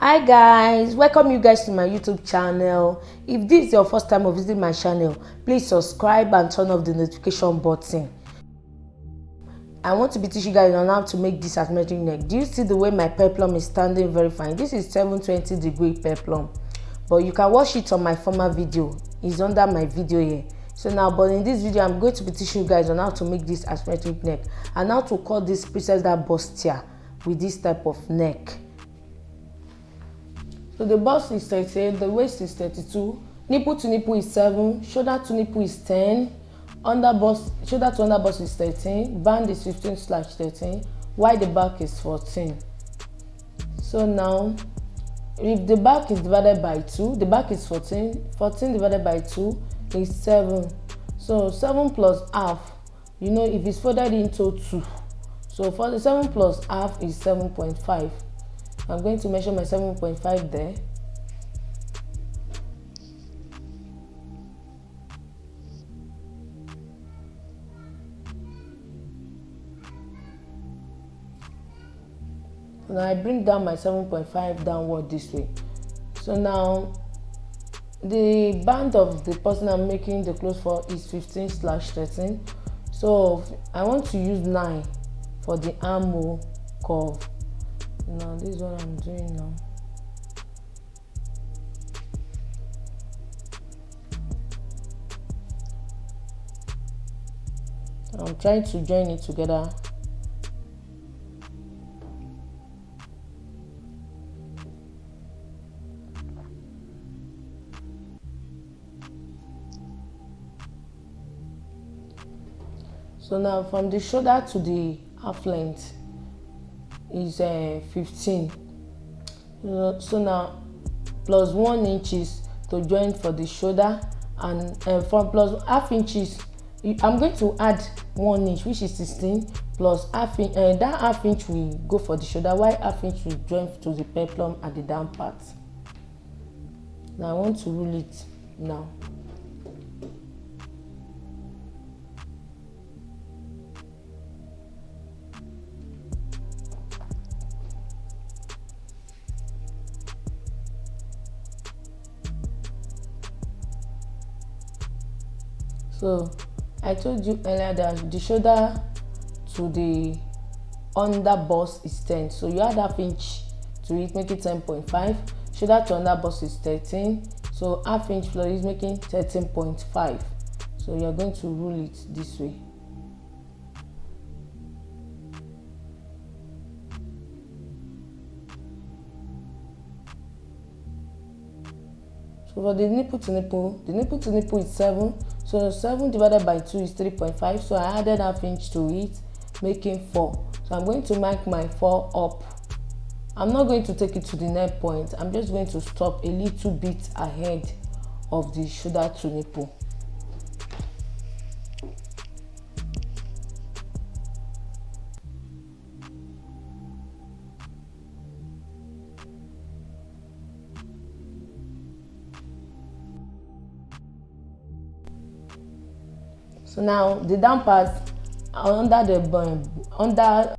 Hi guys, welcome you guys to my YouTube channel. If this is your first time of visiting my channel, please subscribe and turn off the notification button. I want to be teaching you guys on how to make this asymmetric neck. Do you see the way my peplum is standing very fine? This is 720-degree peplum, but you can watch it on my former video. It's under my video here. So now, but in this video, I'm going to be teaching you guys on how to make this asymmetric neck and how to cut this princess that bustier with this type of neck. So the bust is 38, the waist is 32, nipple to nipple is 7, shoulder to nipple is 10, under bust, shoulder to under bust is 13, band is 15/13, while the back is 14. So now, if the back is divided by 2, the back is 14, 14 divided by 2 is 7. So 7 plus half, you know, if it's folded into 2, so for the 7 plus half is 7.5. I'm going to measure my 7.5 there. So now I bring down my 7.5 downward this way. So now the band of the person I'm making the clothes for is 15/13. So I want to use 9 for the armhole curve. Now this is what I'm doing now. I'm trying to join it together. So now from the shoulder to the half length is 15. So now plus 1 inches to join for the shoulder, and from plus half inches I'm going to add 1 inch, which is 16, plus half inch. That half inch will go for the shoulder, while half inch will join to the peplum at the down part. Now I want to rule it now. So I told you earlier that the shoulder to the under bust is 10. So you add half inch to it, make it 10.5. Shoulder to under bust is 13. So half inch floor is making 13.5. So you're going to rule it this way. So for the nipple to nipple is 7. So 7 divided by 2 is 3.5. So I added half inch to it, making 4. So I'm going to mark my 4 up. I'm not going to take it to the neck point. I'm just going to stop a little bit ahead of the shoulder to nipple. So now the down part under the under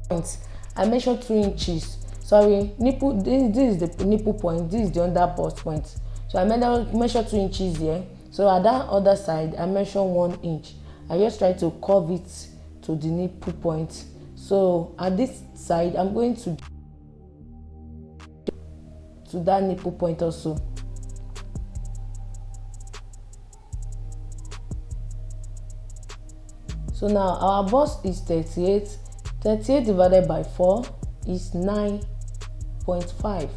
point, I measure 2 inches. Sorry, nipple. This is the nipple point. This is the under bust point. So I measure 2 inches here. So at that other side, I measure 1 inch. I just try to curve it to the nipple point. So at this side, I'm going to that nipple point also. So now our bust is 38. 38 divided by 4 is 9.5.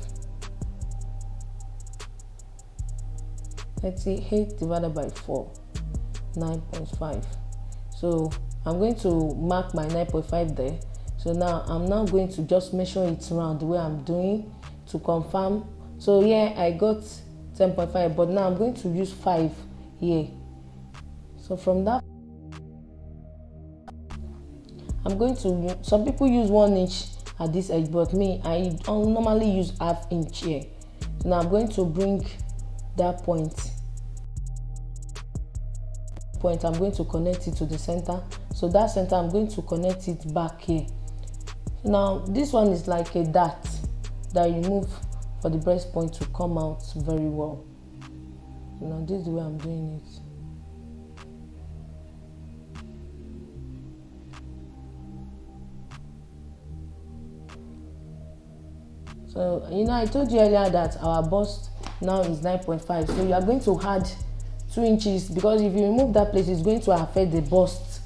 38 divided by 4, 9.5. So I'm going to mark my 9.5 there. So now I'm now going to just measure it round the way I'm doing to confirm. So here I got 10.5, but now I'm going to use 5 here. So from that, I'm going to, some people use 1 inch at this edge, but me, I normally use half inch here. So now I'm going to bring that point, I'm going to connect it to the center. So that center, I'm going to connect it back here. So now this one is like a dart. that you remove for the breast point to come out very well. Now this is the way I'm doing it. So I told you earlier that our bust now is 9.5, so you are going to add 2 inches, because if you remove that place, it's going to affect the bust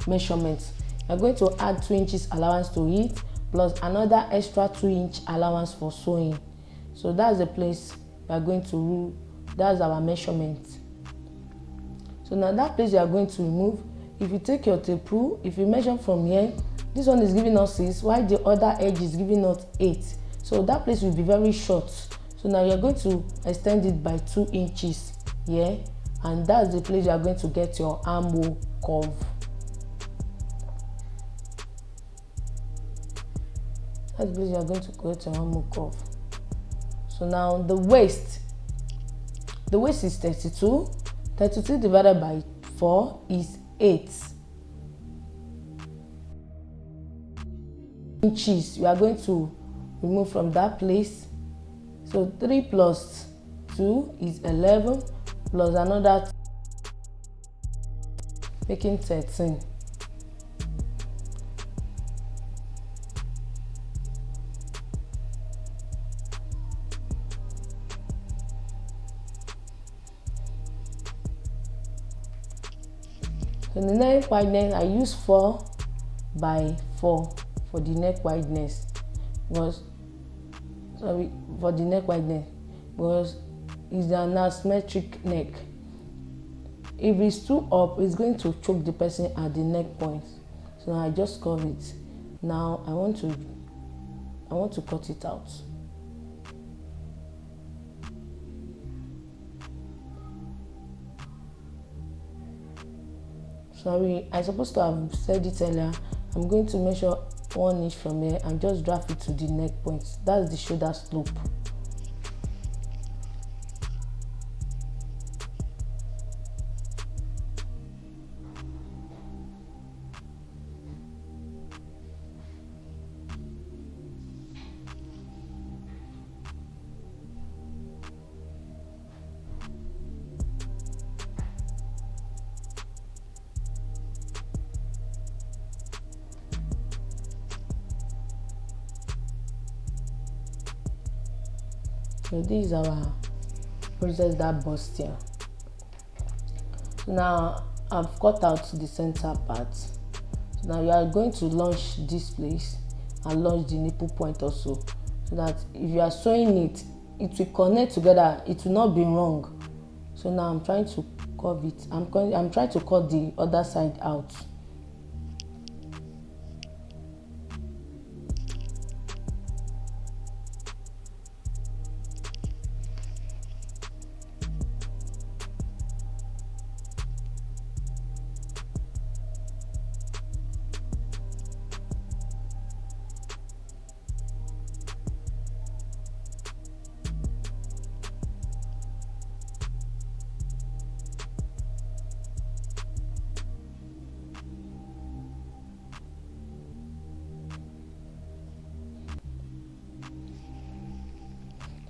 measurement. You're going to add 2 inches allowance to it, plus another extra 2-inch allowance for sewing. So that's the place we are going to rule. That's our measurement. So now that place you are going to remove, if you take your tape rule, if you measure from here, this one is giving us 6, while the other edge is giving us 8. So that place will be very short. So now you're going to extend it by 2 inches here, and that's the place you are going to get your armhole curve. That's the place you are going to get your armhole curve. So now the waist is 32. 32 divided by 4 is 8 inches. You are going to remove from that place. So 3 plus 2 is 11, plus another 2, making 13. So the neck wideness, I use 4 by 4 for the neck wideness, because it's an asymmetric neck. If it's too up, it's going to choke the person at the neck point. So I just curve it. Now I want to cut it out. Sorry, I'm supposed to have said it earlier. I'm going to measure 1 inch from here and just draft it to the neck point. That's the shoulder slope. So this is our process, that bustier. So now I've cut out the center part. So now you are going to launch this place and launch the nipple point also, so that if you are sewing it, it will connect together. It will not be wrong. So now I'm trying to curve it. I'm trying to cut the other side out.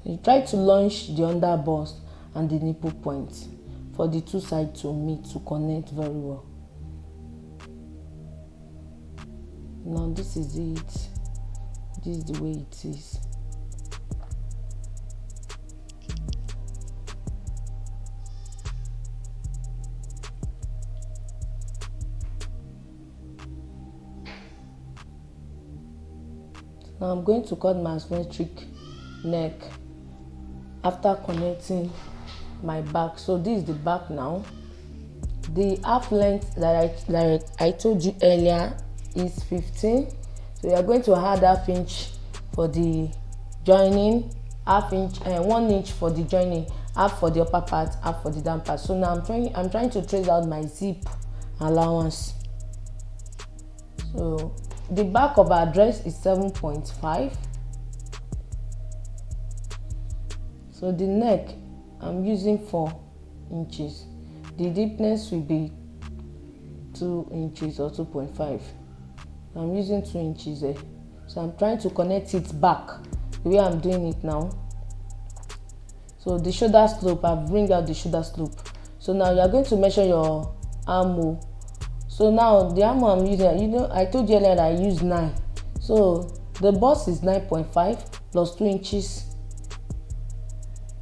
You try to launch the under bust and the nipple point for the two sides to meet, to connect very well. Now this is it. This is the way it is. Now I'm going to cut my asymmetric neck after connecting my back. So this is the back now. The half length that I told you earlier is 15. So you are going to add half inch for the joining, half inch and 1 inch for the joining, half for the upper part, half for the down part. So now I'm trying to trace out my zip allowance. So the back of our dress is 7.5. So the neck, I'm using 4 inches. The deepness will be 2 inches or 2.5. I'm using 2 inches there. So I'm trying to connect it back the way I'm doing it now. So the shoulder slope, I bring out the shoulder slope. So now you are going to measure your armhole. So now the armhole I'm using, you know, I told you earlier that I use 9. So the bust is 9.5 plus 2 inches,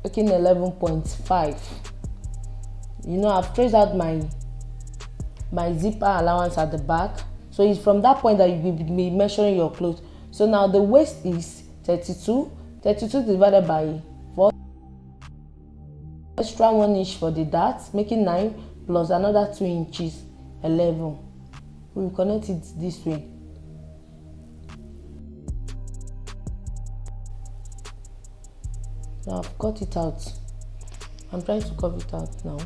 making 11.5. You know, I've traced out my zipper allowance at the back. So it's from that point that you will be measuring your clothes. So now the waist is 32. 32 divided by 4. Extra 1 inch for the dart, making 9 plus another 2 inches, 11. We will connect it this way. Now I've cut it out. I'm trying to cut it out now.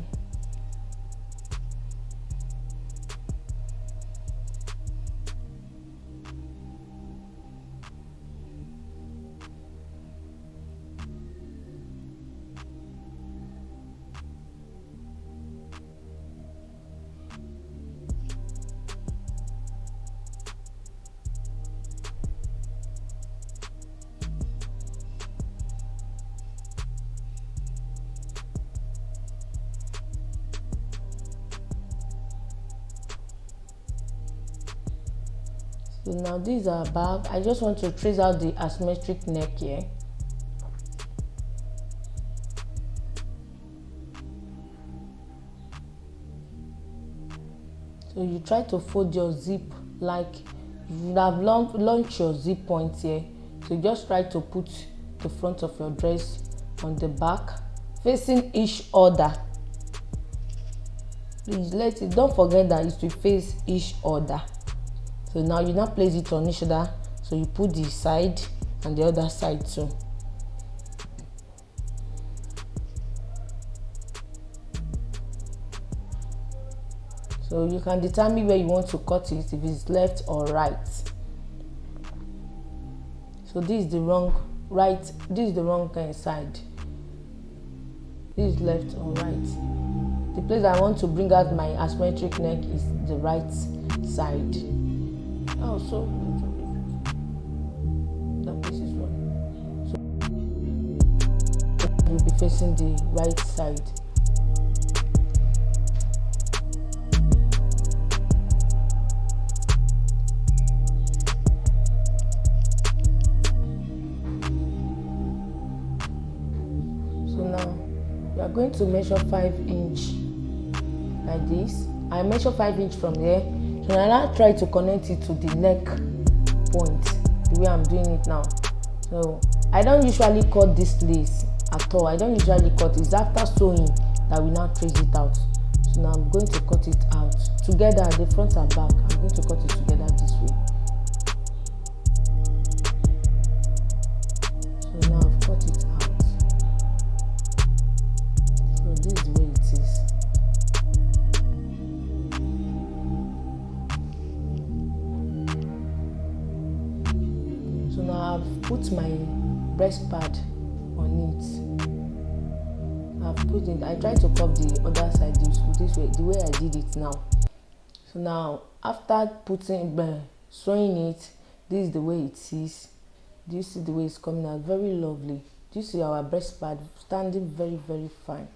So now these are back. I just want to trace out the asymmetric neck here. So you try to fold your zip like you have launched your zip point here. So just try to put the front of your dress on the back, facing each other. Please don't forget that it's to face each other. So now you now place it on each other. So you put the side and the other side too. So you can determine where you want to cut it, if it's left or right. So this is the wrong side. This is left or right. The place I want to bring out my asymmetric neck is the right side. Oh, so that place is wrong. So you'll be facing the right side. So now we are going to measure 5 inch like this. I measure 5 inch from there. So I now try to connect it to the neck point, the way I'm doing it now. So I don't usually cut this lace at all. I don't usually cut it. It's after sewing that we now trace it out. So now I'm going to cut it out together, the front and back. I'm going to cut it together this way. So now I've cut it out. So this is the way it is. So now I've put my breast pad on it. I've put it. I try to cup the other side this way, the way I did it now. So now after sewing it, this is the way it is. Do you see the way it's coming out? Very lovely. Do you see our breast pad standing very, very fine?